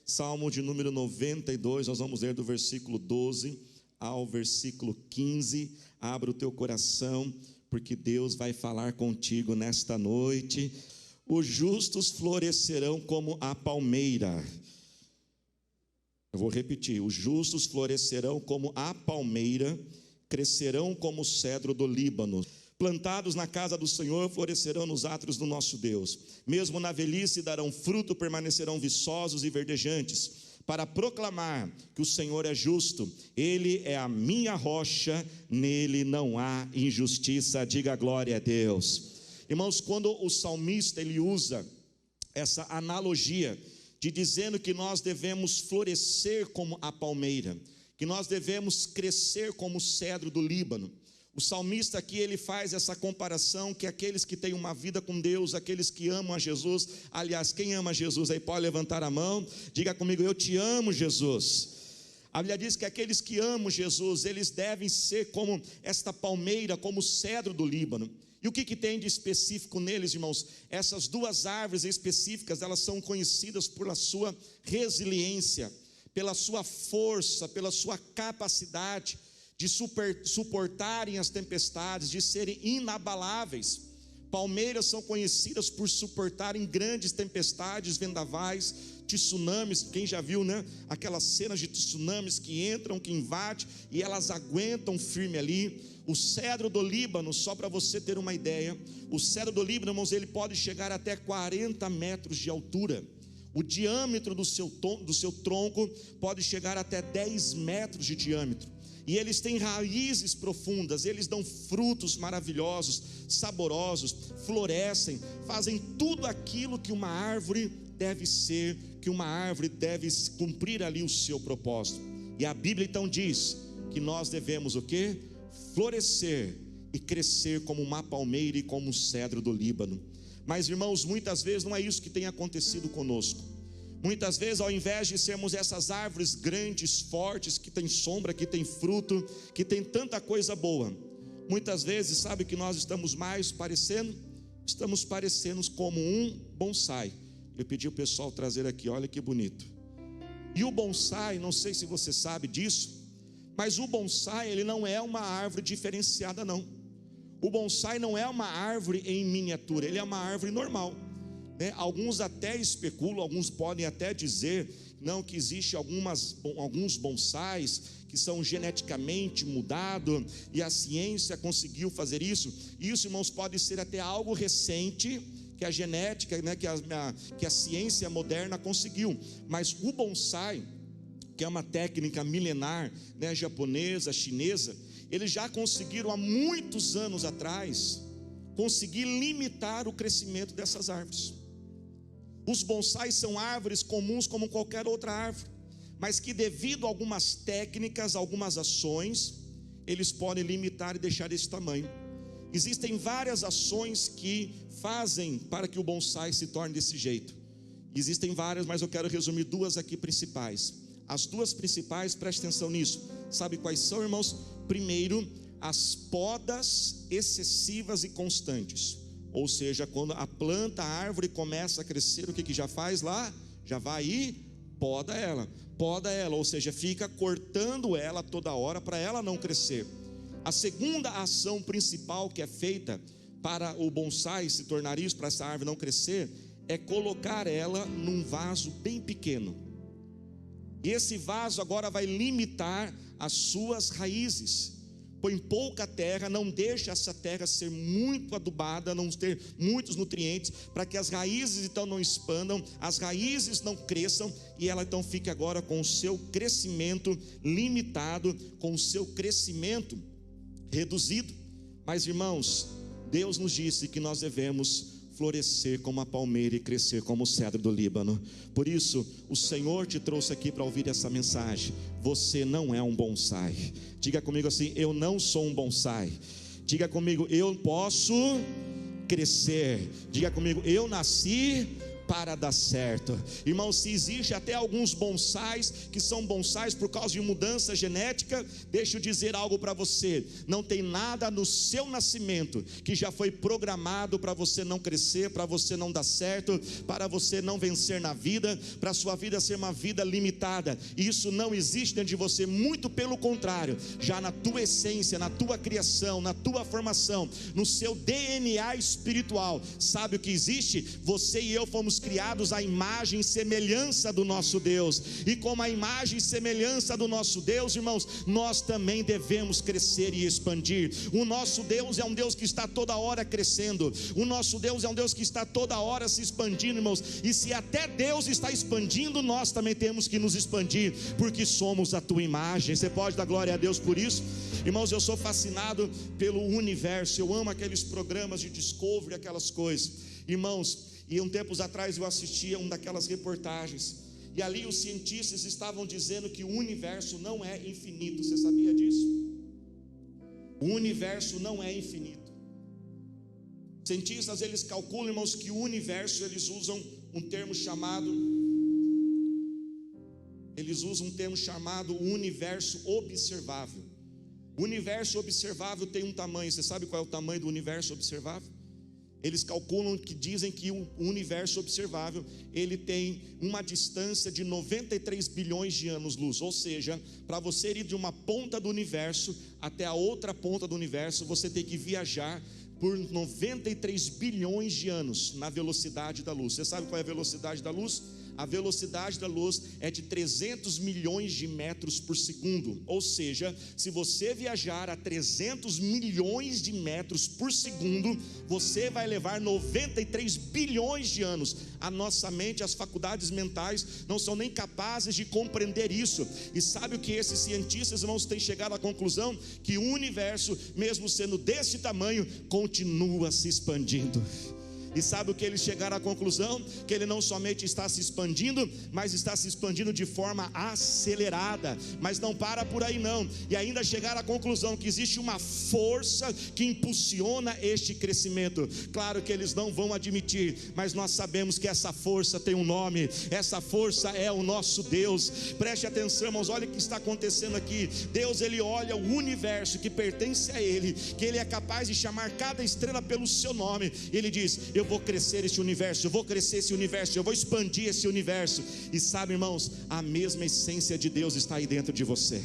Salmo de número 92, nós vamos ler do versículo 12 ao versículo 15. Abra o teu coração, porque Deus vai falar contigo nesta noite. Os justos florescerão como a palmeira. Eu vou repetir: os justos florescerão como a palmeira, crescerão como o cedro do Líbano. Plantados na casa do Senhor, florescerão nos átrios do nosso Deus. Mesmo na velhice darão fruto, permanecerão viçosos e verdejantes, para proclamar que o Senhor é justo. Ele é a minha rocha, nele não há injustiça. Diga glória a Deus. Irmãos, quando o salmista ele usa essa analogia de dizendo que nós devemos florescer como a palmeira, que nós devemos crescer como o cedro do Líbano, o salmista aqui ele faz essa comparação que aqueles que têm uma vida com Deus, aqueles que amam a Jesus, aliás, quem ama Jesus aí pode levantar a mão, diga comigo: eu te amo, Jesus. A Bíblia diz que aqueles que amam Jesus, eles devem ser como esta palmeira, como o cedro do Líbano. E o que tem de específico neles, irmãos? Essas duas árvores específicas, elas são conhecidas pela sua resiliência, pela sua força, pela sua capacidade de suportarem as tempestades, de serem inabaláveis. Palmeiras são conhecidas por suportarem grandes tempestades, vendavais, tsunamis. Quem já viu, né? Aquelas cenas de tsunamis que entram, que invadem, e elas aguentam firme ali. O cedro do Líbano, só para você ter uma ideia, o cedro do Líbano, irmãos, ele pode chegar até 40 metros de altura. O diâmetro do seu tronco pode chegar até 10 metros de diâmetro. E eles têm raízes profundas, eles dão frutos maravilhosos, saborosos, florescem, fazem tudo aquilo que uma árvore deve ser, que uma árvore deve cumprir ali o seu propósito. E a Bíblia então diz que nós devemos o quê? Florescer e crescer como uma palmeira e como um cedro do Líbano. Mas, irmãos, muitas vezes não é isso que tem acontecido conosco. Muitas vezes, ao invés de sermos essas árvores grandes, fortes, que tem sombra, que tem fruto, que tem tanta coisa boa, muitas vezes, sabe o que nós estamos mais parecendo? Estamos parecendo como um bonsai. Eu pedi o pessoal trazer aqui, olha que bonito. E o bonsai, não sei se você sabe disso, mas o bonsai, ele não é uma árvore diferenciada não. O bonsai não é uma árvore em miniatura, ele é uma árvore normal. Alguns até especulam, alguns podem até dizer não, que existe alguns bonsais que são geneticamente mudados e a ciência conseguiu fazer isso. Isso, irmãos, pode ser até algo recente que a genética, que a ciência moderna conseguiu. Mas o bonsai, que é uma técnica milenar, japonesa, chinesa, eles já conseguiram há muitos anos atrás conseguir limitar o crescimento dessas árvores. Os bonsais são árvores comuns como qualquer outra árvore, mas que devido a algumas técnicas, algumas ações, eles podem limitar e deixar esse tamanho. Existem várias ações que fazem para que o bonsai se torne desse jeito. Existem várias, mas eu quero resumir duas aqui principais. As duas principais, preste atenção nisso. Sabe quais são, irmãos? Primeiro, as podas excessivas e constantes. Ou seja, quando a planta, a árvore começa a crescer, o que já faz lá? Já vai e poda ela, ou seja, fica cortando ela toda hora para ela não crescer. A segunda ação principal que é feita para o bonsai se tornar isso, para essa árvore não crescer, é colocar ela num vaso bem pequeno. E esse vaso agora vai limitar as suas raízes. Põe pouca terra, não deixa essa terra ser muito adubada, não ter muitos nutrientes, para que as raízes então não expandam, as raízes não cresçam, e ela então fique agora com o seu crescimento limitado, com o seu crescimento reduzido. Mas, irmãos, Deus nos disse que nós devemos florescer como a palmeira e crescer como o cedro do Líbano. Por isso, o Senhor te trouxe aqui para ouvir essa mensagem. Você não é um bonsai. Diga comigo assim: eu não sou um bonsai. Diga comigo: eu posso crescer. Diga comigo: eu nasci para dar certo. Irmão, se existe até alguns bonsais que são bonsais por causa de mudança genética, deixa eu dizer algo para você: não tem nada no seu nascimento que já foi programado para você não crescer, para você não dar certo, para você não vencer na vida, para a sua vida ser uma vida limitada. Isso não existe dentro de você, muito pelo contrário, já na tua essência, na tua criação, na tua formação, no seu DNA espiritual. Sabe o que existe? Você e eu fomos criados à imagem e semelhança do nosso Deus, e como a imagem e semelhança do nosso Deus, irmãos, nós também devemos crescer e expandir. O nosso Deus é um Deus que está toda hora crescendo, o nosso Deus é um Deus que está toda hora se expandindo, irmãos, e se até Deus está expandindo, nós também temos que nos expandir, porque somos a tua imagem. Você pode dar glória a Deus por isso? Irmãos, eu sou fascinado pelo universo, eu amo aqueles programas de Discovery, aquelas coisas, irmãos. E um tempos atrás eu assistia uma daquelas reportagens, e ali os cientistas estavam dizendo que o universo não é infinito. Você sabia disso? O universo não é infinito. Cientistas, eles calculam, irmãos, que o universo, eles usam um termo chamado universo observável. O universo observável tem um tamanho. Você sabe qual é o tamanho do universo observável? Eles calculam, que dizem que o universo observável, ele tem uma distância de 93 bilhões de anos-luz. Ou seja, para você ir de uma ponta do universo até a outra ponta do universo, você tem que viajar por 93 bilhões de anos na velocidade da luz. Você sabe qual é a velocidade da luz? A velocidade da luz é de 300 milhões de metros por segundo. Ou seja, se você viajar a 300 milhões de metros por segundo, você vai levar 93 bilhões de anos. A nossa mente, as faculdades mentais não são nem capazes de compreender isso. E sabe o que esses cientistas, irmãos, têm chegado à conclusão? Que o universo, mesmo sendo desse tamanho, continua se expandindo. E sabe o que eles chegaram à conclusão? Que ele não somente está se expandindo, mas está se expandindo de forma acelerada. Mas não para por aí não. E ainda chegaram à conclusão que existe uma força que impulsiona este crescimento. Claro que eles não vão admitir, mas nós sabemos que essa força tem um nome. Essa força é o nosso Deus. Preste atenção, irmãos, olha o que está acontecendo aqui. Deus, ele olha o universo que pertence a ele, que ele é capaz de chamar cada estrela pelo seu nome. Ele diz: eu vou crescer esse universo, eu vou crescer esse universo, eu vou expandir esse universo. E sabe, irmãos, a mesma essência de Deus está aí dentro de você.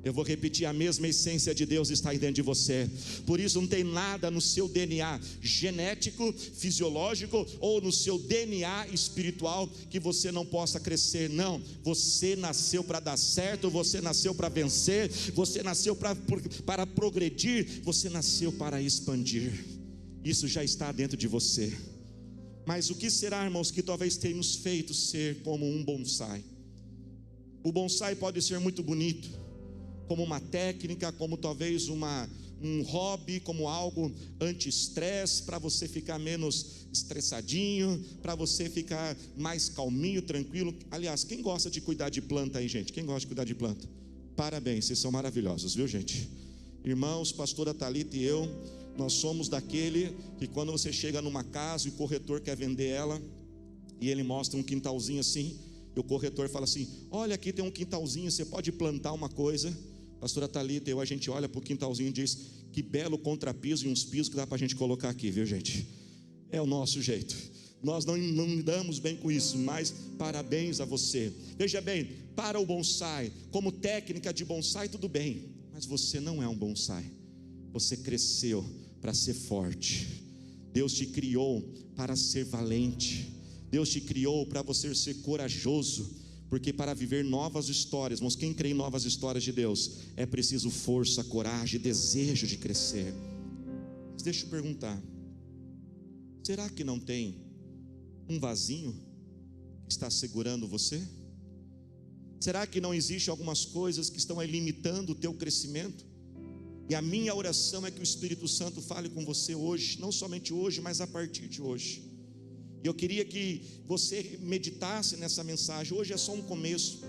Eu vou repetir: a mesma essência de Deus está aí dentro de você. Por isso não tem nada no seu DNA genético, fisiológico, ou no seu DNA espiritual que você não possa crescer. Não, você nasceu para dar certo, você nasceu para vencer, você nasceu para progredir, você nasceu para expandir. Isso já está dentro de você. Mas o que será, irmãos, que talvez tenha nos feito ser como um bonsai? O bonsai pode ser muito bonito, como uma técnica, como talvez um hobby, como algo anti-estresse, para você ficar menos estressadinho, para você ficar mais calminho, tranquilo. Aliás, quem gosta de cuidar de planta aí, gente? Quem gosta de cuidar de planta? Parabéns, vocês são maravilhosos, viu, gente? Irmãos, pastora Thalita e eu, nós somos daquele que quando você chega numa casa e o corretor quer vender ela, e ele mostra um quintalzinho assim, e o corretor fala assim: olha, aqui tem um quintalzinho, você pode plantar uma coisa. Pastora Thalita e eu, a gente olha para o quintalzinho e diz: que belo contrapiso e uns pisos que dá para a gente colocar aqui, viu, gente? É o nosso jeito. Nós não lidamos bem com isso, mas parabéns a você. Veja bem, para o bonsai, como técnica de bonsai, tudo bem, mas você não é um bonsai. Você cresceu para ser forte. Deus te criou para ser valente. Deus te criou para você ser corajoso, porque para viver novas histórias, irmãos, quem crê em novas histórias de Deus, é preciso força, coragem, desejo de crescer. Mas deixa eu perguntar: será que não tem um vasinho que está segurando você? Será que não existe algumas coisas que estão aí limitando o teu crescimento? E a minha oração é que o Espírito Santo fale com você hoje, não somente hoje, mas a partir de hoje. E eu queria que você meditasse nessa mensagem. Hoje é só um começo,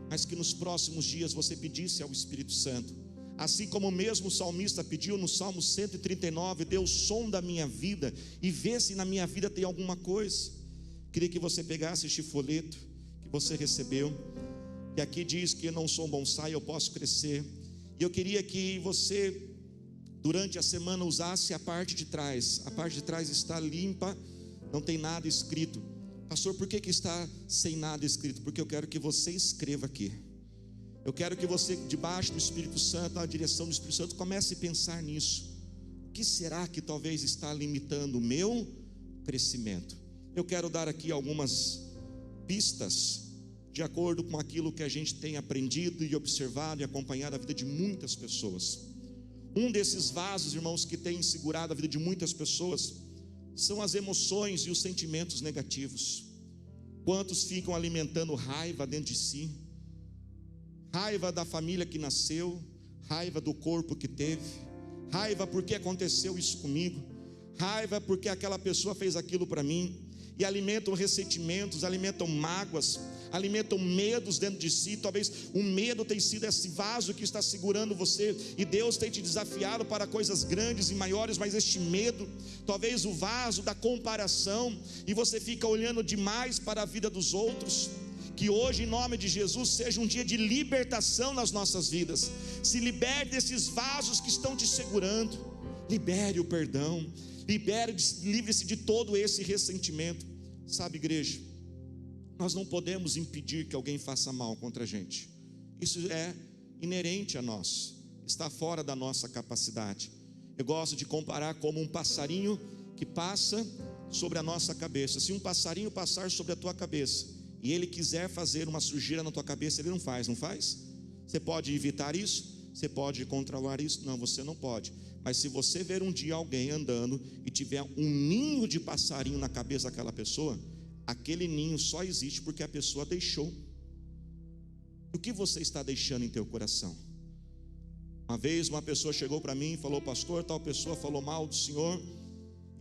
mas que nos próximos dias você pedisse ao Espírito Santo, assim como o mesmo salmista pediu no Salmo 139: Deus, sonda a minha vida e vê se na minha vida tem alguma coisa Queria que você pegasse este folheto que você recebeu, que aqui diz que eu não sou um bonsai, eu posso crescer. E eu queria que você, durante a semana, usasse a parte de trás. A parte de trás está limpa, não tem nada escrito. Pastor, por que está sem nada escrito? Porque eu quero que você escreva aqui. Eu quero que você, debaixo do Espírito Santo, na direção do Espírito Santo, comece a pensar nisso. O que será que talvez está limitando o meu crescimento? Eu quero dar aqui algumas pistas, de acordo com aquilo que a gente tem aprendido e observado e acompanhado a vida de muitas pessoas. Um desses vasos, irmãos, que tem segurado a vida de muitas pessoas, são as emoções e os sentimentos negativos. Quantos ficam alimentando raiva dentro de si? Raiva da família que nasceu, raiva do corpo que teve, raiva porque aconteceu isso comigo, raiva porque aquela pessoa fez aquilo para mim, e alimentam ressentimentos, alimentam mágoas, alimentam medos dentro de si. Talvez o medo tenha sido esse vaso que está segurando você, e Deus tem te desafiado para coisas grandes e maiores, mas este medo, talvez o vaso da comparação, e você fica olhando demais para a vida dos outros. Que hoje, em nome de Jesus, seja um dia de libertação nas nossas vidas. Se liberte desses vasos que estão te segurando, libere o perdão, livre-se de todo esse ressentimento. Sabe, igreja, nós não podemos impedir que alguém faça mal contra a gente. Isso é inerente a nós, está fora da nossa capacidade. Eu gosto de comparar como um passarinho que passa sobre a nossa cabeça. Se um passarinho passar sobre a tua cabeça e ele quiser fazer uma sujeira na tua cabeça, ele não faz, não faz? Você pode evitar isso? Você pode controlar isso? Não, você não pode. Mas se você ver um dia alguém andando e tiver um ninho de passarinho na cabeça daquela pessoa, aquele ninho só existe porque a pessoa deixou. O que você está deixando em teu coração? Uma vez uma pessoa chegou para mim e falou: pastor, tal pessoa falou mal do senhor,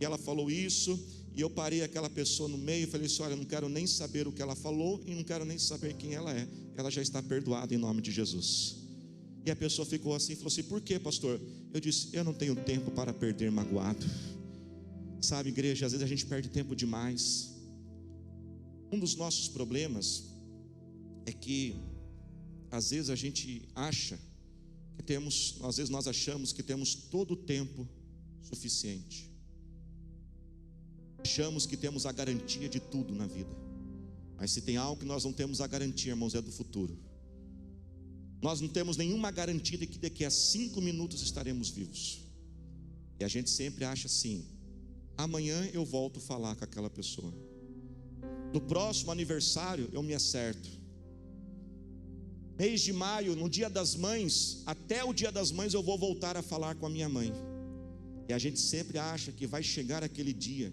e ela falou isso, e eu parei aquela pessoa no meio e falei assim: olha, eu não quero nem saber o que ela falou e não quero nem saber quem ela é. Ela já está perdoada em nome de Jesus. E a pessoa ficou assim, falou assim: por que, pastor? Eu disse: eu não tenho tempo para perder magoado. Sabe, igreja, às vezes a gente perde tempo demais. Um dos nossos problemas é que às vezes a gente acha que temos, às vezes nós achamos que temos todo o tempo suficiente. Achamos que temos a garantia de tudo na vida. Mas se tem algo que nós não temos a garantia, irmãos, é do futuro. Nós não temos nenhuma garantia de que daqui a 5 minutos estaremos vivos. E a gente sempre acha assim: amanhã eu volto a falar com aquela pessoa, no próximo aniversário eu me acerto. Mês de maio, no dia das mães, até o dia das mães eu vou voltar a falar com a minha mãe. E a gente sempre acha que vai chegar aquele dia.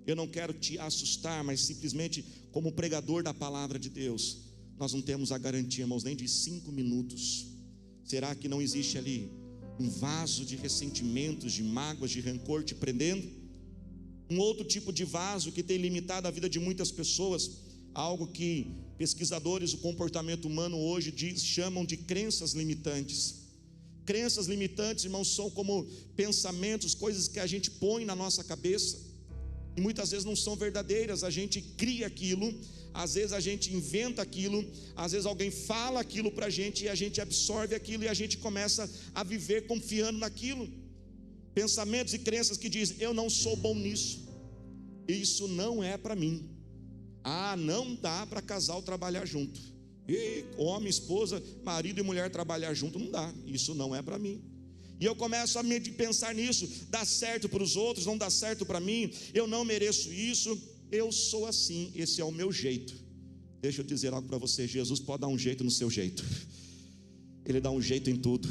Eu não quero te assustar, mas simplesmente como pregador da palavra de Deus, nós não temos a garantia, irmãos, nem de 5 minutos. Será que não existe ali um vaso de ressentimentos, de mágoas, de rancor te prendendo? Um outro tipo de vaso que tem limitado a vida de muitas pessoas, algo que pesquisadores do comportamento humano hoje chamam de crenças limitantes. Crenças limitantes, irmãos, são como pensamentos, coisas que a gente põe na nossa cabeça, e muitas vezes não são verdadeiras. A gente cria aquilo, às vezes a gente inventa aquilo, às vezes alguém fala aquilo para a gente e a gente absorve aquilo e a gente começa a viver confiando naquilo. Pensamentos e crenças que dizem: eu não sou bom nisso, isso não é para mim. Não dá para casal trabalhar junto, e homem, esposa, marido e mulher trabalhar junto, não dá, isso não é para mim. E eu começo a pensar nisso: dá certo para os outros, não dá certo para mim, eu não mereço isso, eu sou assim, esse é o meu jeito. Deixa eu dizer algo para você: Jesus pode dar um jeito no seu jeito, Ele dá um jeito em tudo.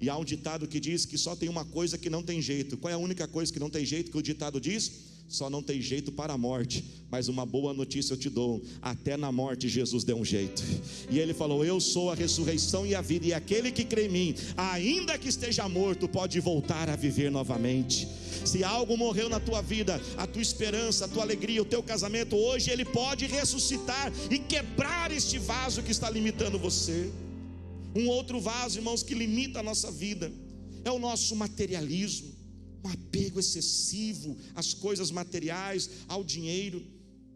E há um ditado que diz que só tem uma coisa que não tem jeito. Qual é a única coisa que não tem jeito que o ditado diz? Só não tem jeito para a morte. Mas uma boa notícia eu te dou: até na morte Jesus deu um jeito. E Ele falou: eu sou a ressurreição e a vida, e aquele que crê em mim, ainda que esteja morto, pode voltar a viver novamente. Se algo morreu na tua vida, a tua esperança, a tua alegria, o teu casamento, hoje Ele pode ressuscitar e quebrar este vaso que está limitando você. Um outro vaso, irmãos, que limita a nossa vida é o nosso materialismo, um apego excessivo às coisas materiais, ao dinheiro.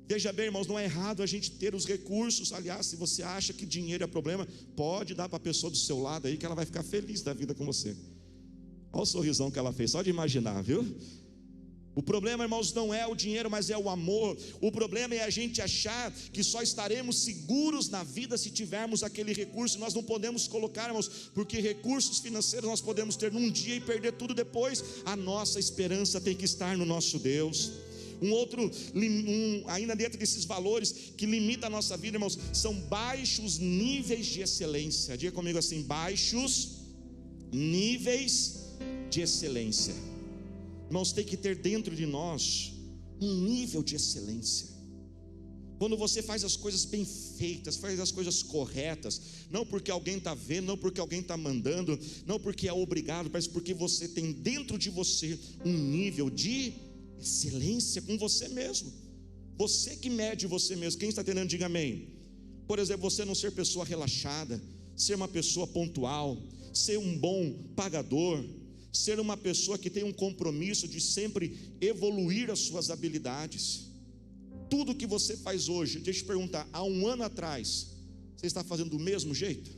Veja bem, irmãos, não é errado a gente ter os recursos. Aliás, se você acha que dinheiro é problema, pode dar para a pessoa do seu lado aí, que ela vai ficar feliz da vida com você. Olha o sorrisão que ela fez, só de imaginar, viu? O problema, irmãos, não é o dinheiro, mas é o amor. O problema é a gente achar que só estaremos seguros na vida se tivermos aquele recurso. Nós não podemos colocar, irmãos, porque recursos financeiros nós podemos ter num dia e perder tudo depois. A nossa esperança tem que estar no nosso Deus. Ainda dentro desses valores que limita a nossa vida, irmãos, são baixos níveis de excelência. Diga comigo assim: baixos níveis de excelência. Irmãos, tem que ter dentro de nós um nível de excelência. Quando você faz as coisas bem feitas, faz as coisas corretas, não porque alguém está vendo, não porque alguém está mandando, não porque é obrigado, mas porque você tem dentro de você um nível de excelência com você mesmo. Você que mede você mesmo. Quem está entendendo, diga amém. Por exemplo, você não ser pessoa relaxada, ser uma pessoa pontual, ser um bom pagador, ser uma pessoa que tem um compromisso de sempre evoluir as suas habilidades. Tudo que você faz hoje, deixa eu te perguntar, há um ano atrás, você está fazendo do mesmo jeito?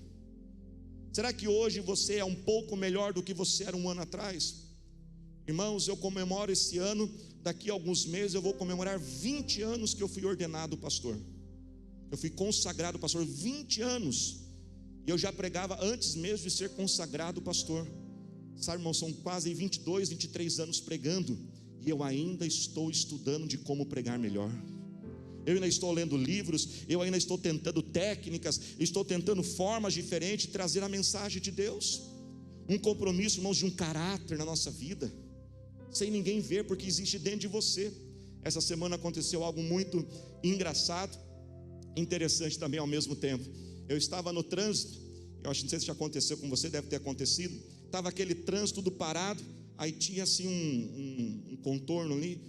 Será que hoje você é um pouco melhor do que você era um ano atrás? Irmãos, eu comemoro esse ano, daqui a alguns meses eu vou comemorar 20 anos que eu fui ordenado pastor. Eu fui consagrado pastor, 20 anos. E eu já pregava antes mesmo de ser consagrado pastor. Sabe, irmão, são quase 22, 23 anos pregando, e eu ainda estou estudando de como pregar melhor. Eu ainda estou lendo livros, eu ainda estou tentando técnicas, estou tentando formas diferentes de trazer a mensagem de Deus. Um compromisso, irmãos, de um caráter na nossa vida, sem ninguém ver, porque existe dentro de você. Essa semana aconteceu algo muito engraçado, interessante também ao mesmo tempo. Eu estava no trânsito, eu acho, não sei se já aconteceu com você, deve ter acontecido. Estava aquele trânsito tudo parado, aí tinha assim um contorno ali,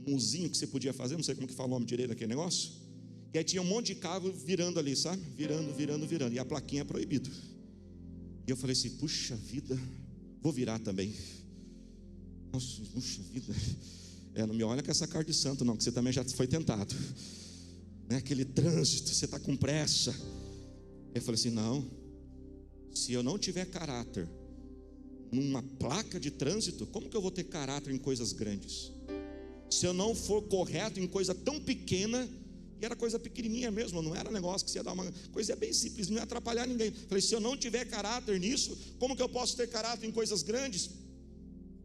um uzinho que você podia fazer, não sei como que fala o nome direito daquele negócio. E aí tinha um monte de carro virando ali, sabe? Virando, e a plaquinha proibido. E eu falei assim, puxa vida, vou virar também. Nossa, puxa vida, não me olha com essa cara de santo não, que você também já foi tentado, né? Aquele trânsito, você está com pressa. Eu falei assim, não, se eu não tiver caráter numa placa de trânsito, como que eu vou ter caráter em coisas grandes? Se eu não for correto em coisa tão pequena, e era coisa pequenininha mesmo, não era negócio que você ia dar uma coisa bem simples, não ia atrapalhar ninguém. Falei, se eu não tiver caráter nisso, como que eu posso ter caráter em coisas grandes?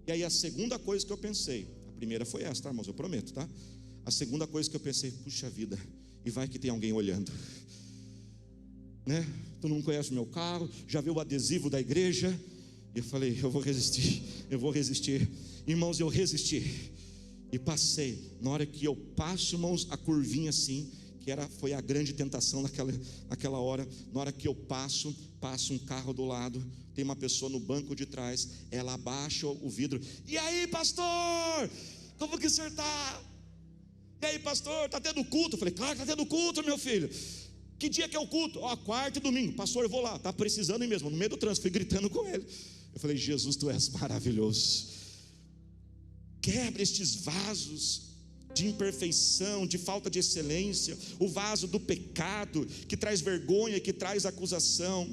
E aí a segunda coisa que eu pensei, a primeira foi essa, tá, irmãos? Eu prometo, tá? A segunda coisa que eu pensei, puxa vida, e vai que tem alguém olhando, né? Tu não conhece o meu carro, já viu o adesivo da igreja? E eu falei, eu vou resistir. Irmãos, eu resisti e passei. Na hora que eu passo, irmãos, a curvinha assim, foi a grande tentação naquela hora. Na hora que eu passo um carro do lado, tem uma pessoa no banco de trás, ela abaixa o vidro. E aí, pastor, como que o senhor está? E aí, pastor, está tendo culto? Eu falei, claro que está tendo culto, meu filho. Que dia que é o culto? Quarta e domingo. Pastor, eu vou lá, está precisando ir mesmo. No meio do trânsito, fui gritando com ele. Eu falei, Jesus, tu és maravilhoso. Quebra estes vasos de imperfeição, de falta de excelência, o vaso do pecado, que traz vergonha, que traz acusação,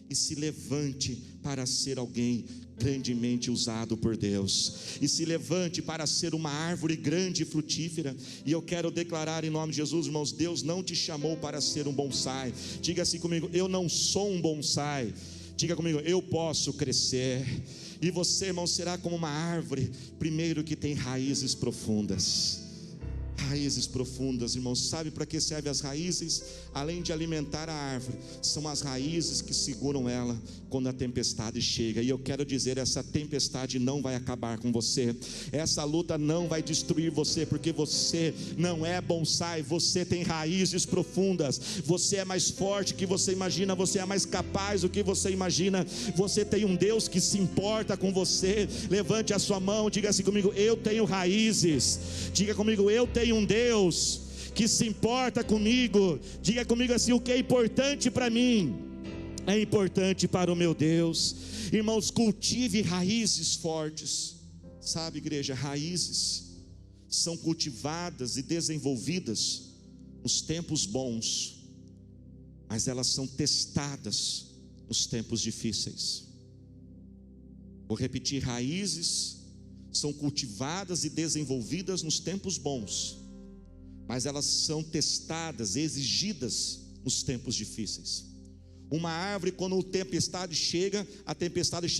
e se levante para ser alguém grandemente usado por Deus, e se levante para ser uma árvore grande e frutífera. E eu quero declarar em nome de Jesus, irmãos, Deus não te chamou para ser um bonsai. Diga assim comigo, eu não sou um bonsai. Diga comigo, eu posso crescer. E você, irmão, será como uma árvore, primeiro que tem raízes profundas. Raízes profundas, irmãos. Sabe para que servem as raízes? Além de alimentar a árvore, são as raízes que seguram ela quando a tempestade chega. E eu quero dizer, essa tempestade não vai acabar com você, essa luta não vai destruir você, porque você não é bonsai, você tem raízes profundas, você é mais forte do que você imagina, você é mais capaz do que você imagina, você tem um Deus que se importa com você. Levante a sua mão, diga assim comigo, eu tenho raízes. Diga comigo, eu tenho um Deus que se importa comigo. Diga comigo assim, o que é importante para mim é importante para o meu Deus. Irmãos, cultive raízes fortes. Sabe, igreja, raízes são cultivadas e desenvolvidas nos tempos bons, mas elas são testadas nos tempos difíceis. Vou repetir: raízes são cultivadas e desenvolvidas nos tempos bons, mas elas são testadas, exigidas nos tempos difíceis. Uma árvore, quando a tempestade chega,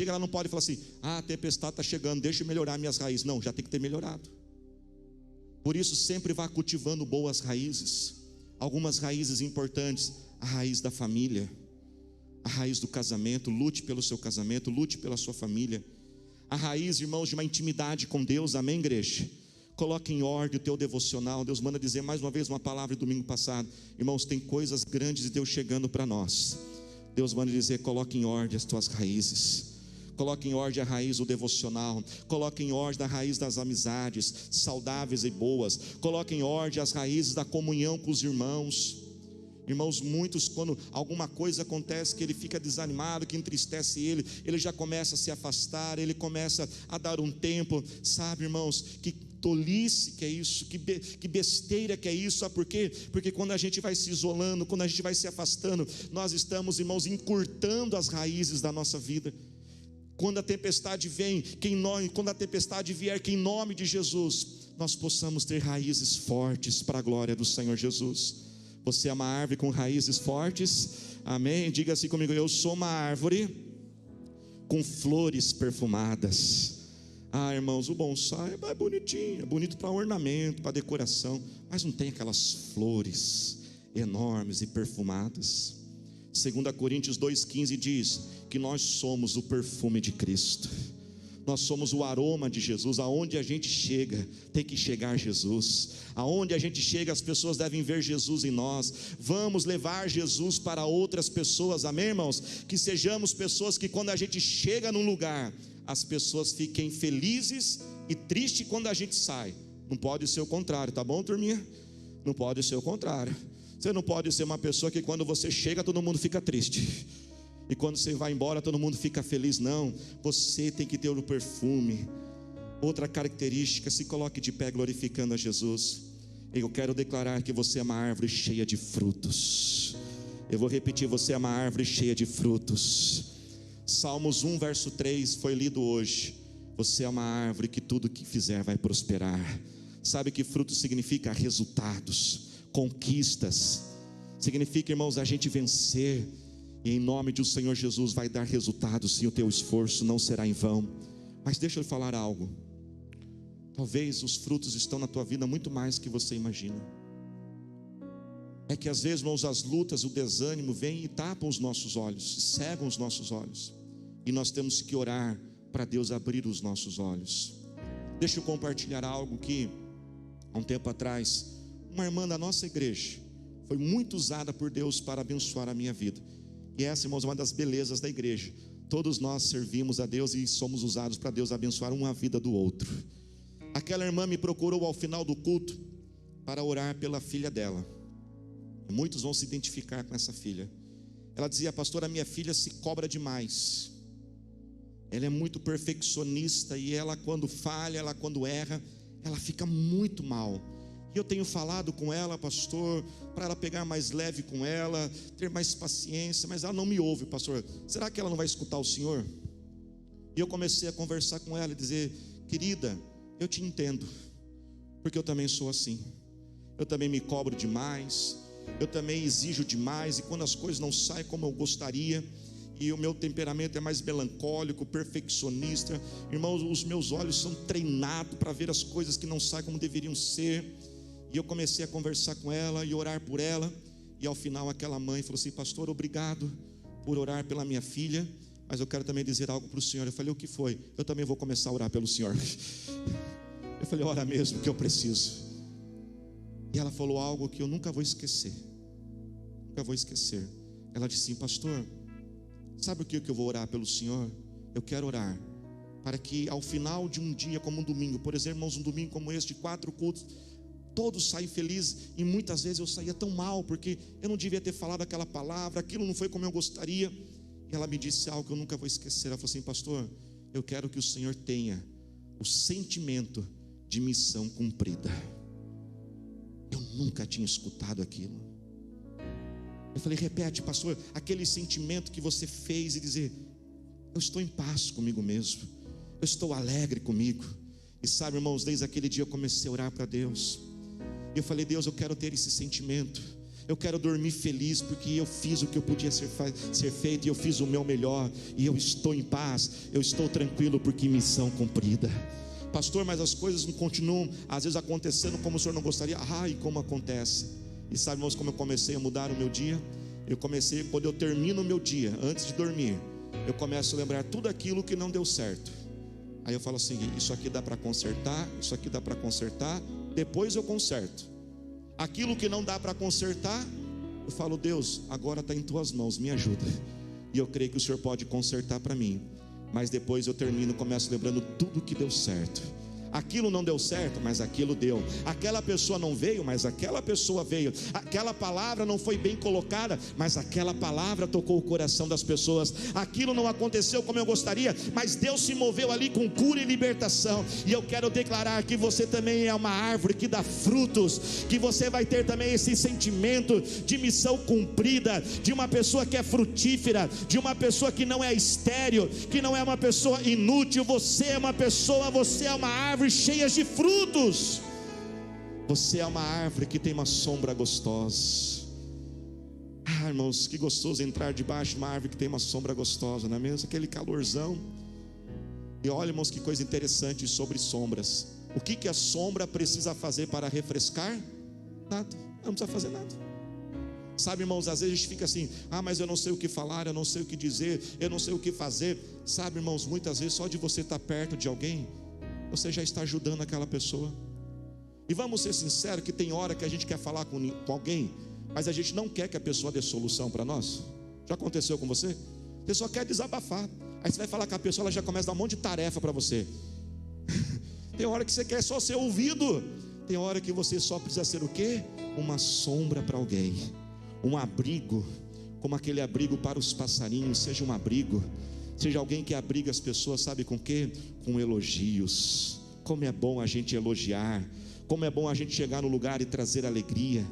ela não pode falar assim: a tempestade está chegando, deixa eu melhorar minhas raízes. Não, já tem que ter melhorado. Por isso sempre vá cultivando boas raízes. Algumas raízes importantes: a raiz da família, a raiz do casamento. Lute pelo seu casamento, lute pela sua família. A raiz, irmãos, de uma intimidade com Deus. Amém, igreja? Coloque em ordem o teu devocional. Deus manda dizer mais uma vez uma palavra do domingo passado: irmãos, tem coisas grandes de Deus chegando para nós. Deus manda dizer: coloque em ordem as tuas raízes. Coloque em ordem a raiz do devocional. Coloque em ordem a raiz das amizades saudáveis e boas. Coloque em ordem as raízes da comunhão com os irmãos. Irmãos, muitos, quando alguma coisa acontece que ele fica desanimado, que entristece ele já começa a se afastar, ele começa a dar um tempo. Sabe, irmãos, que tolice que é isso, que besteira que é isso. Sabe por quê? Porque quando a gente vai se isolando, quando a gente vai se afastando, nós estamos, irmãos, encurtando as raízes da nossa vida. Quando a tempestade vem, quando a tempestade vier, que em nome de Jesus nós possamos ter raízes fortes para a glória do Senhor Jesus. Você é uma árvore com raízes fortes? Amém? Diga assim comigo: eu sou uma árvore com flores perfumadas. Irmãos, o bonsai é bonitinho, é bonito para ornamento, para decoração, mas não tem aquelas flores enormes e perfumadas. 2 Coríntios 2,15 diz que nós somos o perfume de Cristo. Nós somos o aroma de Jesus. Aonde a gente chega, tem que chegar Jesus. Aonde a gente chega, as pessoas devem ver Jesus em nós. Vamos levar Jesus para outras pessoas, amém, irmãos? Que sejamos pessoas que quando a gente chega num lugar, as pessoas fiquem felizes e tristes quando a gente sai. Não pode ser o contrário, tá bom, turminha? Não pode ser o contrário. Você não pode ser uma pessoa que quando você chega, todo mundo fica triste, e quando você vai embora, todo mundo fica feliz. Não, você tem que ter o perfume. Outra característica: se coloque de pé glorificando a Jesus. Eu quero declarar que você é uma árvore cheia de frutos. Eu vou repetir: você é uma árvore cheia de frutos. Salmos 1 verso 3 foi lido hoje. Você é uma árvore que tudo que fizer vai prosperar. Sabe que fruto significa? Resultados, conquistas. Significa, irmãos, a gente vencer. E em nome do Senhor Jesus vai dar resultados, sim. O teu esforço não será em vão. Mas deixa eu falar algo. Talvez os frutos estão na tua vida muito mais que você imagina. É que às vezes, irmãos, as lutas, o desânimo vêm e tapam os nossos olhos, cegam os nossos olhos. E nós temos que orar para Deus abrir os nossos olhos. Deixa eu compartilhar algo que há um tempo atrás, uma irmã da nossa igreja foi muito usada por Deus para abençoar a minha vida. E essa, irmãos, é uma das belezas da igreja. Todos nós servimos a Deus e somos usados para Deus abençoar uma vida do outro. Aquela irmã me procurou ao final do culto para orar pela filha dela. Muitos vão se identificar com essa filha. Ela dizia: pastor, a minha filha se cobra demais. Ela é muito perfeccionista e ela, quando falha, ela quando erra, ela fica muito mal. E eu tenho falado com ela, pastor, para ela pegar mais leve com ela, ter mais paciência, mas ela não me ouve, pastor. Será que ela não vai escutar o Senhor? E eu comecei a conversar com ela e dizer: querida, eu te entendo, porque eu também sou assim. Eu também me cobro demais, eu também exijo demais, e quando as coisas não saem como eu gostaria, e o meu temperamento é mais melancólico, perfeccionista, irmãos, os meus olhos são treinados para ver as coisas que não saem como deveriam ser. E eu comecei a conversar com ela e orar por ela. E ao final aquela mãe falou assim: pastor, obrigado por orar pela minha filha, mas eu quero também dizer algo para o senhor. Eu falei: o que foi? Eu também vou começar a orar pelo senhor. Eu falei: ora mesmo, que eu preciso. E ela falou algo que eu nunca vou esquecer. Nunca vou esquecer. Ela disse assim: pastor, sabe o que eu vou orar pelo senhor? Eu quero orar para que ao final de um dia como um domingo, por exemplo, irmãos, um domingo como esse de 4 cultos, todos saem felizes. E muitas vezes eu saía tão mal, porque eu não devia ter falado aquela palavra, aquilo não foi como eu gostaria. E ela me disse algo que eu nunca vou esquecer. Ela falou assim: pastor, eu quero que o senhor tenha o sentimento de missão cumprida. Eu nunca tinha escutado aquilo. Eu falei: repete, pastor, aquele sentimento que você fez e dizer: eu estou em paz comigo mesmo, eu estou alegre comigo. E sabe, irmãos, desde aquele dia eu comecei a orar para Deus. E eu falei: Deus, eu quero ter esse sentimento. Eu quero dormir feliz, porque eu fiz o que eu podia ser feito, e eu fiz o meu melhor, e eu estou em paz, eu estou tranquilo, porque missão cumprida. Pastor, mas as coisas não continuam às vezes acontecendo como o senhor não gostaria. E como acontece. E sabe, irmãos, como eu comecei a mudar o meu dia? Eu comecei, quando eu termino o meu dia, antes de dormir, eu começo a lembrar tudo aquilo que não deu certo. Aí eu falo assim: isso aqui dá para consertar, isso aqui dá para consertar, depois eu conserto. Aquilo que não dá para consertar, eu falo: Deus, agora está em tuas mãos, me ajuda. E eu creio que o Senhor pode consertar para mim. Mas depois eu termino, começo lembrando tudo que deu certo. Aquilo não deu certo, mas aquilo deu. Aquela pessoa não veio, mas aquela pessoa veio. Aquela palavra não foi bem colocada, mas aquela palavra tocou o coração das pessoas. Aquilo não aconteceu como eu gostaria, mas Deus se moveu ali com cura e libertação. E eu quero declarar que você também é uma árvore que dá frutos, que você vai ter também esse sentimento de missão cumprida, de uma pessoa que é frutífera, de uma pessoa que não é estéril, que não é uma pessoa inútil. Você é uma pessoa, você é uma árvore cheias de frutos. Você é uma árvore que tem uma sombra gostosa. Irmãos, que gostoso entrar debaixo de uma árvore que tem uma sombra gostosa, não é mesmo? Aquele calorzão. E olha, irmãos, que coisa interessante sobre sombras. O que a sombra precisa fazer para refrescar? Nada, não precisa fazer nada. Sabe, irmãos, às vezes a gente fica assim: mas eu não sei o que falar, eu não sei o que dizer, eu não sei o que fazer. Sabe, irmãos, muitas vezes só de você estar perto de alguém, você já está ajudando aquela pessoa. E vamos ser sinceros que tem hora que a gente quer falar com alguém, mas a gente não quer que a pessoa dê solução para nós. Já aconteceu com você? Você só quer desabafar. Aí você vai falar com a pessoa, ela já começa a dar um monte de tarefa para você. Tem hora que você quer só ser ouvido. Tem hora que você só precisa ser o quê? Uma sombra para alguém, um abrigo, como aquele abrigo para os passarinhos. Seja um abrigo, seja alguém que abriga as pessoas, sabe com quê? Com elogios. Como é bom a gente elogiar, como é bom a gente chegar no lugar e trazer alegria.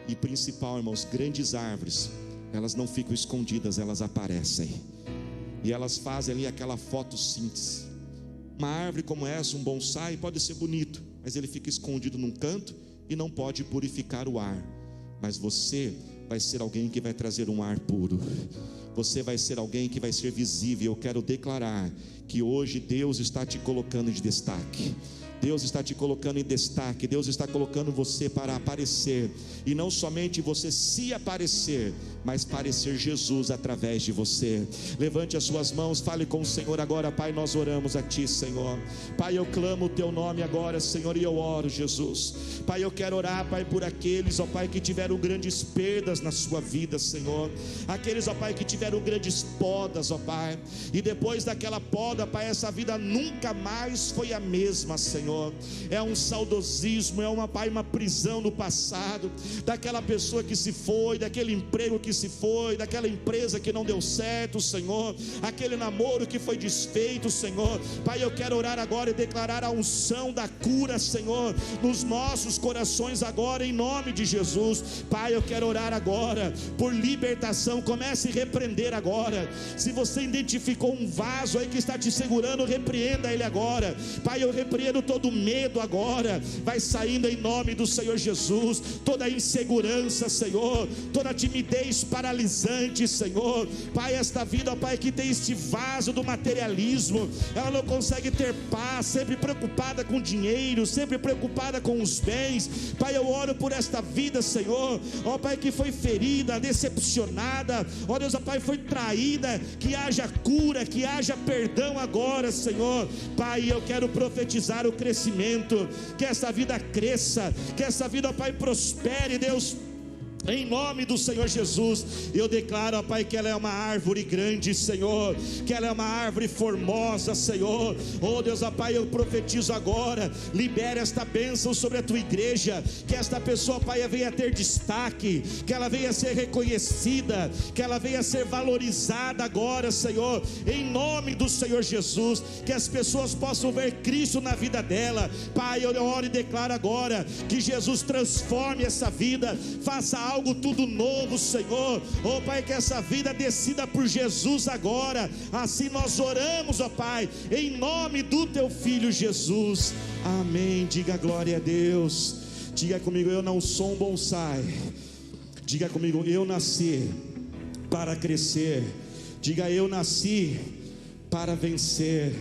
E principal, irmãos, grandes árvores, elas não ficam escondidas, elas aparecem. E elas fazem ali aquela fotossíntese. Uma árvore como essa, um bonsai, pode ser bonito, mas ele fica escondido num canto e não pode purificar o ar. Mas você vai ser alguém que vai trazer um ar puro. Você vai ser alguém que vai ser visível. Eu quero declarar que hoje Deus está te colocando de destaque. Deus está te colocando em destaque. Deus está colocando você para aparecer. E não somente você se aparecer, mas parecer Jesus através de você. Levante as suas mãos, fale com o Senhor agora. Pai, nós oramos a Ti, Senhor. Pai, eu clamo o Teu nome agora, Senhor, e eu oro, Jesus. Pai, eu quero orar, Pai, por aqueles, ó Pai, que tiveram grandes perdas na sua vida, Senhor. Aqueles, ó Pai, que tiveram grandes podas, ó Pai. E depois daquela poda, Pai, essa vida nunca mais foi a mesma, Senhor. É um saudosismo, é uma prisão no passado, daquela pessoa que se foi, daquele emprego que se foi, daquela empresa que não deu certo, Senhor, aquele namoro que foi desfeito, Senhor. Pai, eu quero orar agora e declarar a unção da cura, Senhor, nos nossos corações agora, em nome de Jesus. Pai, eu quero orar agora por libertação. Comece a repreender agora. Se você identificou um vaso aí que está te segurando, repreenda ele agora. Pai, eu repreendo todo medo agora, vai saindo em nome do Senhor Jesus. Toda insegurança, Senhor, toda timidez paralisante, Senhor. Pai, esta vida, ó Pai, que tem este vaso do materialismo, ela não consegue ter paz, sempre preocupada com dinheiro, sempre preocupada com os bens. Pai, eu oro por esta vida, Senhor, ó Pai, que foi ferida, decepcionada, ó Deus, ó Pai, foi traída, que haja cura, que haja perdão agora, Senhor. Pai, eu quero profetizar o crescimento, que essa vida cresça, que essa vida, ó Pai, prospere, Deus. Em nome do Senhor Jesus, eu declaro, ó Pai, que ela é uma árvore grande, Senhor, que ela é uma árvore formosa, Senhor. Oh Deus, ó Pai, eu profetizo agora, libere esta bênção sobre a tua igreja, que esta pessoa, Pai, venha ter destaque, que ela venha ser reconhecida, que ela venha ser valorizada agora, Senhor, em nome do Senhor Jesus, que as pessoas possam ver Cristo na vida dela. Pai, eu oro e declaro agora, que Jesus transforme essa vida, faça algo tudo novo, Senhor. Oh Pai, que essa vida decida por Jesus agora. Assim nós oramos, ó Pai, em nome do teu Filho Jesus, amém. Diga glória a Deus. Diga comigo: eu não sou um bonsai. Diga comigo: eu nasci para crescer. Diga: eu nasci para vencer.